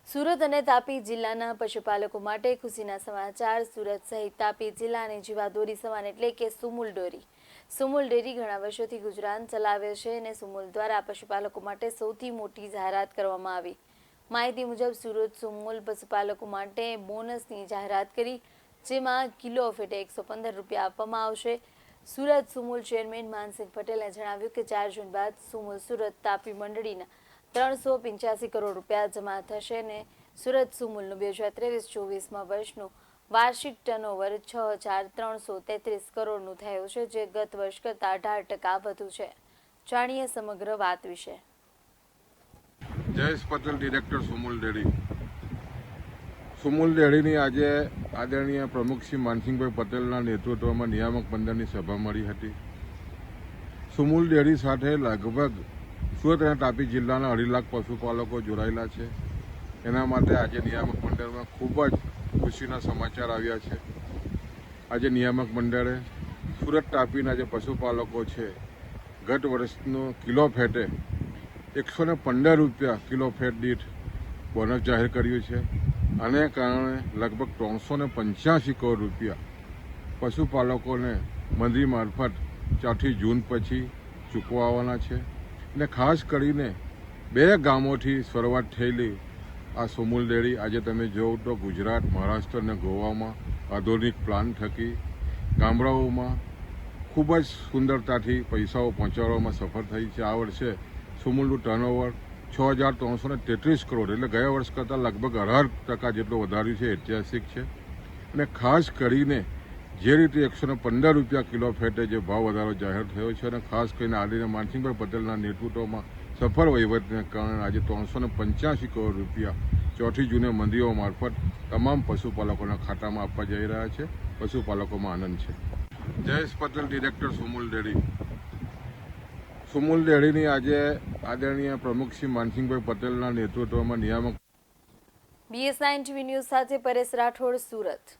સુરત અને તાપી જિલ્લાના પશુપાલકો માટે ખુશીના સમાચાર। સુરત સહિત તાપી જિલ્લાની જીવાદોરી સમાન એટલે કે સુમુલ ડેરી। સુમુલ ડેરી ઘણા વર્ષોથી ગુજરાન ચલાવે છે અને સુમુલ દ્વારા પશુપાલકો માટે સૌથી મોટી જાહેરાત કરવામાં આવી। માહિતી મુજબ સુરત સુમુલ પશુપાલકો માટે બોનસની જાહેરાત કરી, જેમાં કિલો ફેટે 115 રૂપિયા આપવામાં આવશે। સુરત સુમુલ ચેરમેન માનસિંહ પટેલે જણાવ્યું કે 4 જૂન બાદ સુમુલ સુરત તાપી મંડળીના 385 કરોડ રૂપિયા જમા થશે અને સુરત સુમુલનું 2023-24માં વર્ષનું વાર્ષિક ટર્નઓવર 6,333 કરોડનું થયું છે, જે ગત વર્ષ કરતાં 18% વધુ છે। જાણીએ સમગ્ર વાત વિશે। Jayesh Patel, director Sumul dairy. સુમુલ ડેરીની આજે આદરણીય પ્રમુખ શ્રી માનસિંહભાઈ પટેલના નેતૃત્વમાં નિયામક મંડળની સભા મળી હતી। સુમુલ ડેરી સાથે લગભગ સુરત અને તાપી જિલ્લાના 2.5 લાખ પશુપાલકો જોડાયેલા છે। એના માટે આજે નિયામક મંડળમાં ખૂબ જ ખુશીના સમાચાર આવ્યા છે। આજે નિયામક મંડળે સુરત તાપીના જે પશુપાલકો છે, ગત વર્ષનો કિલો ફેટે 115 રૂપિયા કિલો ફેટ દીઠ બોનસ જાહેર કર્યું છે। આને કારણે લગભગ 385 કરોડ રૂપિયા પશુપાલકોને મંત્રી મારફત 4 જૂન પછી ચૂકવવાના છે। અને ખાસ કરીને 2 ગામોથી શરૂઆત થયેલી આ સુમુલ ડેરી આજે તમે જોવો તો ગુજરાત, મહારાષ્ટ્ર અને ગોવામાં આધુનિક પ્લાન થકી ગામડાઓમાં ખૂબ જ સુંદરતાથી પૈસાઓ પહોંચાડવામાં સફળ થઈ છે। આ વર્ષે સુમુલનું ટર્નઓવર 6,333 કરોડ એટલે ગયા વર્ષ કરતાં લગભગ 18% જેટલું વધાર્યું છે, ઐતિહાસિક છે। અને ખાસ કરીને જે રીતે 115 રૂપિયા કિલો ફેટે જે ભાવ વધારો જાહેર થયો છે અને ખાસ કરીને આદરણીય માનસિંહભાઈ પટેલના નેતૃત્વમાં સફળ વહીવટને કારણે આજે 385 કરોડ રૂપિયા 4 જૂને મંત્રીઓ મારફત તમામ પશુપાલકોના ખાતામાં આપવા જઈ રહ્યા છે। પશુપાલકોમાં આનંદ છે। Jayesh Patel, director Sumul dairy. સુમુલ ડેરીની આજે આદરણીય પ્રમુખ શ્રી માનસિંહભાઈ પટેલના નેતૃત્વમાં નિયામક BS9 TV ન્યૂઝ સાથે પરેશ રાઠોડ, સુરત।